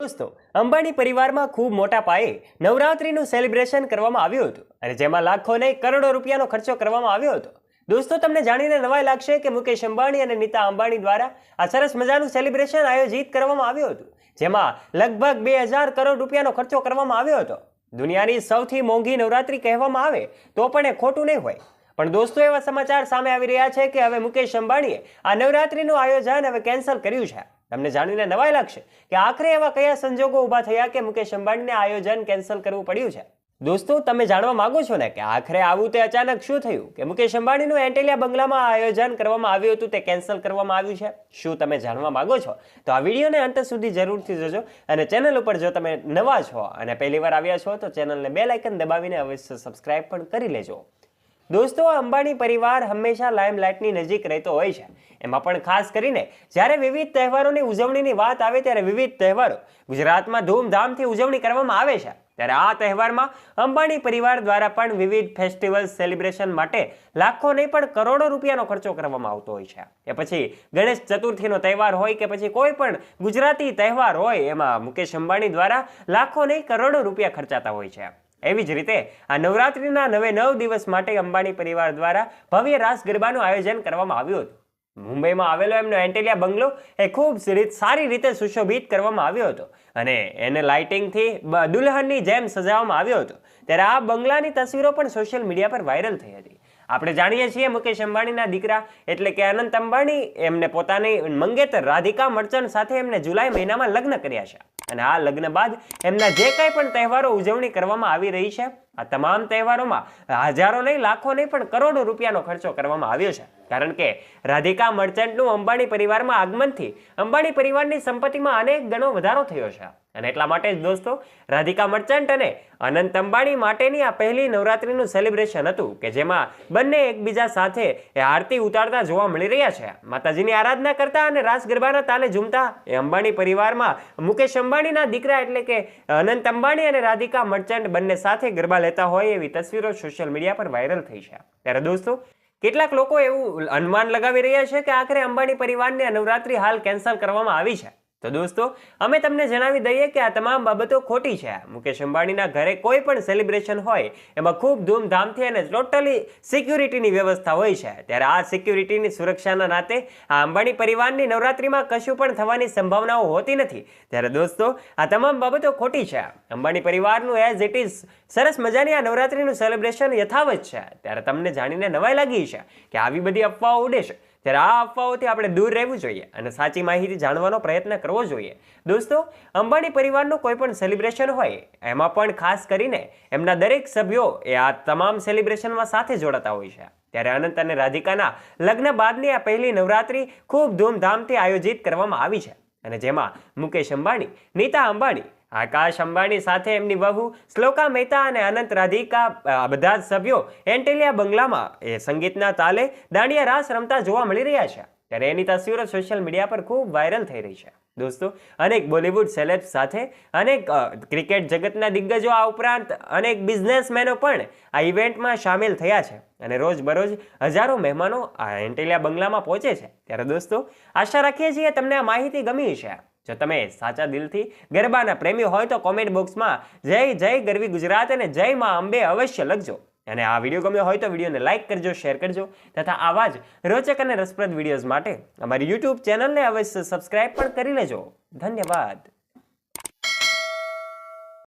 દોસ્તો, અંબાણી પરિવારમાં ખૂબ મોટા પાયે નવરાત્રીનું સેલિબ્રેશન કરવામાં આવ્યું હતું અને જેમાં લાખો નહીં કરોડો રૂપિયાનો ખર્ચો કરવામાં આવ્યો હતો. દોસ્તો, તમને જાણીને નવાઈ લાગશે કે મુકેશ અંબાણી અને નીતા અંબાણી દ્વારા આ સરસ મજાનું સેલિબ્રેશન આયોજિત કરવામાં આવ્યું હતું, જેમાં લગભગ 2000 કરોડ રૂપિયાનો ખર્ચો કરવામાં આવ્યો હતો. દુનિયાની સૌથી મોંઘી નવરાત્રી કહેવામાં આવે તો પણ એ ખોટું નહીં હોય. પણ દોસ્તો, એવા સમાચાર સામે આવી રહ્યા છે કે હવે મુકેશ અંબાણીએ આ નવરાત્રીનું આયોજન હવે કેન્સલ કર્યું છે. તમને જાણીને નવાઈ લાગશે કે આખરે એવા કયા સંજોગો ઊભા થયા કે મુકેશ અંબાણીને આયોજન કેન્સલ કરવું પડ્યું છે. દોસ્તો, તમે જાણવા માંગો છો ને કે આખરે આવું તે અચાનક શું થયું કે મુકેશ અંબાણીનું એન્ટેલિયા બંગલામાં આયોજન કરવામાં આવ્યું હતું તે કેન્સલ કરવામાં આવ્યું છે? શું તમે જાણવા માંગો છો? તો આ વિડીયોને અંત સુધી જરૂરથી જોજો અને ચેનલ ઉપર જો તમે નવા છો અને પહેલીવાર આવ્યા છો તો ચેનલને બેલ આઇકન દબાવીને અવશ્ય સબસ્ક્રાઇબ પણ કરી લેજો. દોસ્તો, અંબાણી પરિવાર હંમેશા લાઇમલાઇટની નજીક રહેતો હોય છે. એમાં પણ ખાસ કરીને જ્યારે વિવિધ તહેવારોની ઉજવણીની વાત આવે ત્યારે વિવિધ તહેવારો ગુજરાતમાં ધૂમધામથી ઉજવણી કરવામાં આવે છે. ત્યારે આ તહેવારમાં અંબાણી પરિવાર દ્વારા પણ વિવિધ ફેસ્ટિવલ સેલિબ્રેશન માટે લાખો નહીં પણ કરોડો રૂપિયાનો ખર્ચો કરવામાં આવતો હોય છે. એ પછી ગણેશ ચતુર્થીનો તહેવાર હોય કે પછી કોઈ પણ ગુજરાતી તહેવાર હોય, એમાં મુકેશ અંબાણી દ્વારા લાખો નહીં કરોડો રૂપિયા ખર્ચાતા હોય છે. એવી જ રીતે આ નવરાત્રીના 9 દિવસ માટે અંબાણી પરિવાર દ્વારા ભવ્ય રાસ ગરબાનું આયોજન કરવામાં આવ્યું હતું. મુંબઈમાં આવેલો એમનો એન્ટેલિયા બંગલો એ ખૂબ સારી રીતે સુશોભિત કરવામાં આવ્યો હતો અને એને લાઇટિંગથી દુલ્હનની જેમ સજાવવામાં આવ્યો હતો. ત્યારે આ બંગલાની તસવીરો પણ સોશિયલ મીડિયા પર વાયરલ થઈ હતી. આપણે જાણીએ છીએ મુકેશ અંબાણીના દીકરા એટલે કે અનંત અંબાણી એમને પોતાની મંગેતર રાધિકા મર્ચન્ટ સાથે એમને જુલાઈ મહિનામાં લગ્ન કર્યા છે અને આ લગ્ન બાદ એમના જે કંઈ પણ તહેવારો ઉજવણી કરવામાં આવી રહી છે, આ તમામ તહેવારોમાં હજારો નહીં લાખો નહીં પણ કરોડો રૂપિયાનો ખર્ચો કરવામાં આવ્યો છે. કારણ કે રાધિકા મર્ચન્ટનું અંબાણી પરિવારમાં આગમનથી અંબાણી પરિવારની સંપત્તિમાં અનેક ગણો વધારો થયો છે અને એટલા માટે જ દોસ્તો, રાધિકા મર્ચન્ટ અને અનંત અંબાણી માટેની આ પહેલી નવરાત્રીનું સેલિબ્રેશન હતું કે જેમાં બંને એકબીજા સાથે આરતી ઉતારતા જોવા મળી રહ્યા છે. માતાજીની આરાધના કરતા અને રાસ ગરબાના તાલે ઝૂમતા એ અંબાણી પરિવારમાં મુકેશ અંબાણીના દીકરા એટલે કે અનંત અંબાણી અને રાધિકા મર્ચન્ટ બંને સાથે ગરબા લેતા હોય એવી તસવીરો સોશિયલ મીડિયા પર વાયરલ થઈ છે. ત્યારે દોસ્તો, કેટલાક લોકો એવું અનુમાન લગાવી રહ્યા છે કે આખરે અંબાણી પરિવારની આ નવરાત્રી હાલ કેન્સલ કરવામાં આવી છે. તો દોસ્તો, અમે તમને જણાવી દઈએ કે આ તમામ બાબતો ખોટી છે. મુકેશ અંબાણીના ઘરે કોઈ પણ સેલિબ્રેશન હોય એમાં ખૂબ ધૂમધામથી અને ટોટલી સિક્યુરિટીની વ્યવસ્થા હોય છે. ત્યારે આ સિક્યુરિટીની સુરક્ષાના નાતે આ અંબાણી પરિવારની નવરાત્રીમાં કશું પણ થવાની સંભાવનાઓ હોતી નથી. ત્યારે દોસ્તો, આ તમામ બાબતો ખોટી છે. અંબાણી પરિવારનું એઝ ઇટ ઇઝ સરસ મજાની આ નવરાત્રીનું સેલિબ્રેશન યથાવત છે. ત્યારે તમને જાણીને નવાઈ લાગી છે કે આવી બધી અફવાઓ ઉડે છે. ત્યારે આ અફવાઓથી આપણે દૂર રહેવું જોઈએ અને સાચી માહિતી જાણવાનો પ્રયત્ન કરવો જોઈએ. દોસ્તો, અંબાણી પરિવારનું કોઈ પણ સેલિબ્રેશન હોય એમાં પણ ખાસ કરીને એમના દરેક સભ્યો એ આ તમામ સેલિબ્રેશનમાં સાથે જોડાતા હોય છે. ત્યારે અનંત અને રાધિકાના લગ્ન બાદની આ પહેલી નવરાત્રી ખૂબ ધૂમધામથી આયોજિત કરવામાં આવી છે અને જેમાં મુકેશ અંબાણી, નીતા અંબાણી, આકાશ અંબાણી સાથે એમની વહુ શ્લોકા મહેતા અને અનંત રાધિકા બધા જ સભ્યો એન્ટેલિયા બંગલામાં એ સંગીતના તાલે દાંડિયા રાસ રમતા જોવા મળી રહ્યા છે. ત્યારે એની તસવીરો સોશિયલ મીડિયા પર ખૂબ વાયરલ થઈ રહી છે. દોસ્તો, અનેક બોલિવૂડ સેલેબ્સ સાથે અનેક ક્રિકેટ જગતના દિગ્ગજો આ ઉપરાંત અનેક બિઝનેસમેનો પણ આ ઇવેન્ટમાં સામેલ થયા છે અને રોજબરોજ હજારો મહેમાનો આ એન્ટેલિયા બંગલામાં પહોંચે છે. ત્યારે દોસ્તો, આશા રાખીએ છીએ તમને આ માહિતી ગમી છે. જો તમે સાચા દિલથી ગરબાના પ્રેમી હોય તો કોમેન્ટ બોક્સમાં જય જય ગરવી ગુજરાત અને જય માં અંબે અવશ્ય લખજો. અને આ વિડીયો ગમ્યો હોય તો વિડીયોને લાઇક કરજો, શેર કરજો તથા આવા જ રોચક અને રસપ્રદ વિડીયોઝ માટે અમારી યુટ્યુબ ચેનલને અવશ્ય સબસ્ક્રાઇબ પણ કરી લેજો. ધન્યવાદ.